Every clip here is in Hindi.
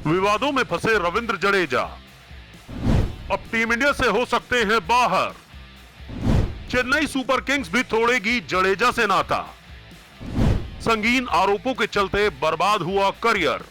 विवादों में फंसे रविंद्र जडेजा अब टीम इंडिया से हो सकते हैं बाहर। चेन्नई सुपर किंग्स भी तोड़ेगी जडेजा से नाता। संगीन आरोपों के चलते बर्बाद हुआ करियर।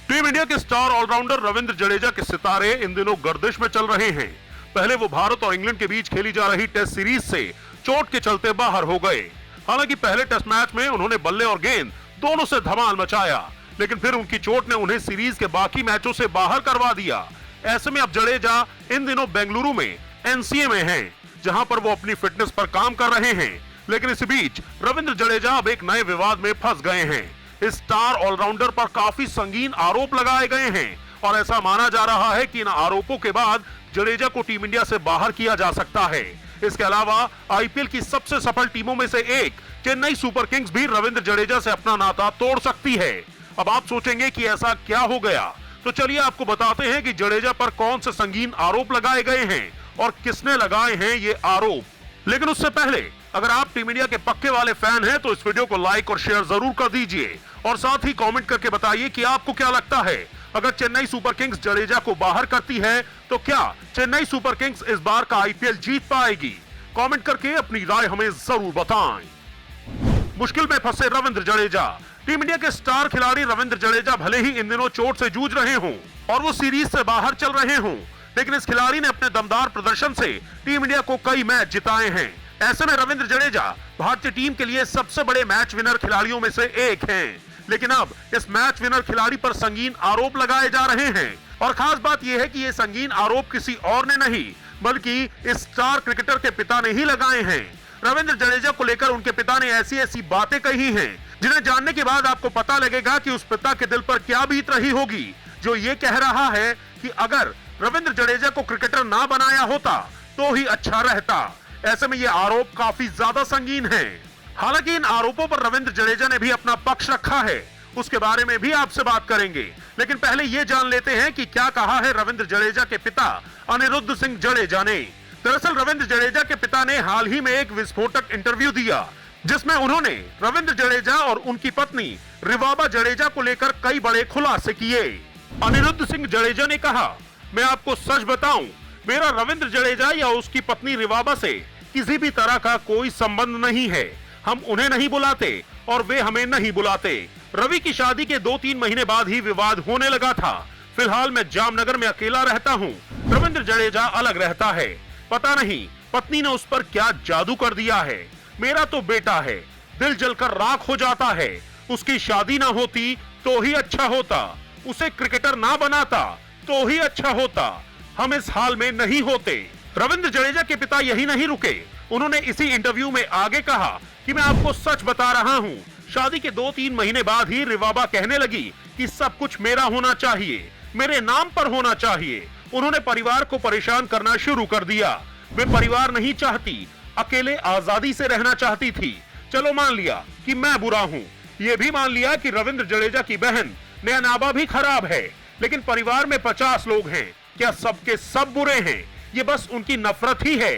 टीम इंडिया के स्टार ऑलराउंडर रविंद्र जडेजा के सितारे इन दिनों गर्दिश में चल रहे हैं। पहले वो भारत और इंग्लैंड के बीच खेली जा रही टेस्ट सीरीज से चोट के चलते बाहर हो गए। हालांकि पहले टेस्ट मैच में उन्होंने बल्ले और गेंद दोनों से धमाल मचाया, लेकिन फिर उनकी चोट ने उन्हें सीरीज के बाकी मैचों से बाहर करवा दिया। ऐसे में अब जडेजा इन दिनों बेंगलुरु में एनसीए में हैं, जहां पर वो अपनी फिटनेस पर काम कर रहे हैं। लेकिन इस बीच रविंद्र जडेजा अब एक नए विवाद में फंस गए हैं। इस स्टार ऑलराउंडर पर काफी संगीन आरोप लगाए गए हैं और ऐसा माना जा रहा है कि इन आरोपों के बाद जडेजा को टीम इंडिया से बाहर किया जा सकता है। इसके अलावा आईपीएल की सबसे सफल टीमों में से एक चेन्नई सुपर किंग्स भी रविंद्र जडेजा से अपना नाता तोड़ सकती है। अब आप सोचेंगे कि ऐसा क्या हो गया, तो चलिए आपको बताते हैं कि जडेजा पर कौन से संगीन आरोप लगाए गए हैं और किसने लगाए हैं ये आरोप। लेकिन उससे पहले अगर आप टीम इंडिया के पक्के वाले फैन हैं तो इस वीडियो को लाइक और शेयर जरूर कर दीजिए और साथ ही कमेंट करके बताइए कि आपको क्या लगता है, अगर चेन्नई सुपर किंग्स जडेजा को बाहर करती है तो क्या चेन्नई सुपर किंग्स इस बार का आईपीएल जीत पाएगी? कमेंट करके अपनी राय हमें जरूर बताएं। मुश्किल में फंसे रविंद्र जडेजा। टीम इंडिया के स्टार खिलाड़ी रविंद्र जडेजा भले ही इन दिनों चोट से जूझ रहे हों और वो सीरीज से बाहर चल रहे हों, लेकिन इस खिलाड़ी ने अपने दमदार प्रदर्शन से टीम इंडिया को कई मैच जिताए हैं। ऐसे में रविंद्र जडेजा भारतीय टीम के लिए सबसे बड़े मैच विनर खिलाड़ियों में से एक हैं। लेकिन अब इस मैच विनर खिलाड़ी पर संगीन आरोप लगाए जा रहे हैं और खास बात यह है कि ये संगीन आरोप किसी और ने नहीं बल्कि इस स्टार क्रिकेटर के पिता ने ही लगाए हैं। रविंद्र जडेजा को लेकर उनके पिता ने ऐसी ऐसी बातें कही हैं जिन्हें जानने के बाद आपको पता लगेगा कि उस पिता के दिल पर क्या बीत रही होगी, जो ये कह रहा है कि अगर रविंद्र जडेजा को क्रिकेटर ना बनाया होता तो ही अच्छा रहता। ऐसे में ये आरोप काफी ज्यादा संगीन है। हालांकि इन आरोपों पर रविंद्र जडेजा ने भी अपना पक्ष रखा है, उसके बारे में भी आपसे बात करेंगे। लेकिन पहले ये जान लेते हैं कि क्या कहा है रविंद्र जडेजा के पिता अनिरुद्ध सिंह जडेजा ने। दरअसल रविंद्र जडेजा के पिता ने हाल ही में एक विस्फोटक इंटरव्यू दिया जिसमें उन्होंने रविंद्र जडेजा और उनकी पत्नी रिवाबा जडेजा को लेकर कई बड़े खुलासे किए। अनिरुद्ध सिंह जडेजा ने कहा, मैं आपको सच बताऊं, मेरा रविंद्र जडेजा या उसकी पत्नी रिवाबा से किसी भी तरह का कोई संबंध नहीं है। हम उन्हें नहीं बुलाते और वे हमें नहीं बुलाते। रवि की शादी के 2-3 महीने बाद ही विवाद होने लगा था। फिलहाल मैं जामनगर में अकेला रहता हूँ, रविंद्र जडेजा अलग रहता है। पता नहीं पत्नी ने उस पर क्या जादू कर दिया है। मेरा तो बेटा है, दिल जलकर राख हो जाता है। उसकी शादी ना होती तो ही अच्छा होता, उसे क्रिकेटर ना बनाता तो ही अच्छा होता। हम इस हाल में नहीं होते। रविंद्र जडेजा के पिता यही नहीं रुके, उन्होंने इसी इंटरव्यू में आगे कहा कि मैं आपको सच बता रहा हूं, शादी के 2-3 महीने बाद ही रिवाबा कहने लगी कि सब कुछ मेरा होना चाहिए, मेरे नाम पर होना चाहिए। उन्होंने परिवार को परेशान करना शुरू कर दिया। वे परिवार नहीं चाहती, अकेले आजादी से रहना चाहती थी। चलो मान लिया कि मैं बुरा हूं, ये भी मान लिया कि रविंद्र जडेजा की बहन नयनाबा भी खराब है, लेकिन परिवार में 50 लोग हैं, क्या सबके सब बुरे हैं? ये बस उनकी नफरत ही है।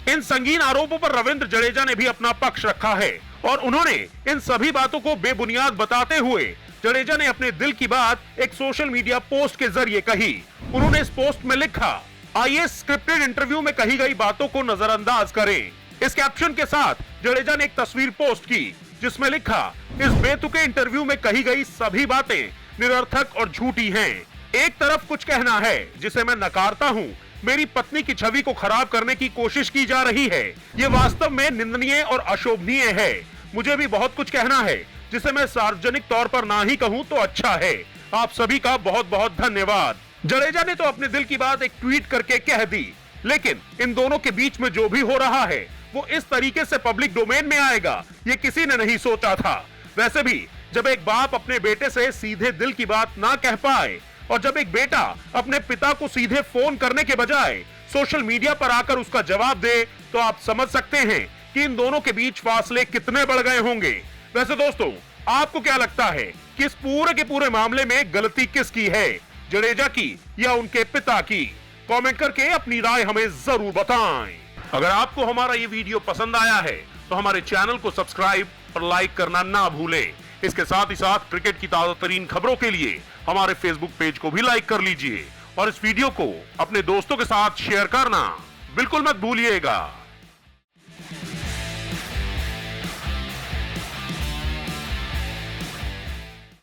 इन संगीन आरोपों पर रविंद्र जडेजा ने भी अपना पक्ष रखा है और उन्होंने इन सभी बातों को बेबुनियाद बताते हुए जडेजा ने अपने दिल की बात एक सोशल मीडिया पोस्ट के जरिए कही। उन्होंने इस पोस्ट में लिखा, आइए स्क्रिप्टेड इंटरव्यू में कही गई बातों को नजरअंदाज करें। इस कैप्शन के साथ जडेजा ने एक तस्वीर पोस्ट की जिसमें लिखा, इस बेतुके इंटरव्यू में कही गई सभी बातें निरर्थक और झूठी हैं। एक तरफ कुछ कहना है जिसे मैं नकारता हूँ, मेरी पत्नी की छवि को खराब करने की कोशिश की जा रही है, ये वास्तव में निंदनीय और अशोभनीय है। मुझे भी बहुत कुछ कहना है जिसे मैं सार्वजनिक तौर पर ना ही कहूँ तो अच्छा है। आप सभी का बहुत बहुत धन्यवाद। जडेजा ने तो अपने दिल की बात एक ट्वीट करके कह दी, लेकिन इन दोनों के बीच में जो भी हो रहा है वो इस तरीके से पब्लिक डोमेन में आएगा, ये किसी ने नहीं सोचा था। वैसे भी जब एक बाप अपने बेटे से सीधे दिल की बात ना कह पाए और जब एक बेटा अपने पिता को सीधे फोन करने के बजाय सोशल मीडिया पर आकर उसका जवाब दे, तो आप समझ सकते हैं कि इन दोनों के बीच फासले कितने बढ़ गए होंगे। वैसे दोस्तों, आपको क्या लगता है कि इस पूरे के पूरे मामले में गलती किसकी है, जडेजा की या उनके पिता की? कमेंट करके अपनी राय हमें जरूर बताएं। अगर आपको हमारा ये वीडियो पसंद आया है तो हमारे चैनल को सब्सक्राइब और लाइक करना ना भूलें। इसके साथ ही साथ क्रिकेट की ताजा तरीन खबरों के लिए हमारे फेसबुक पेज को भी लाइक कर लीजिए और इस वीडियो को अपने दोस्तों के साथ शेयर करना बिल्कुल मत भूलिएगा।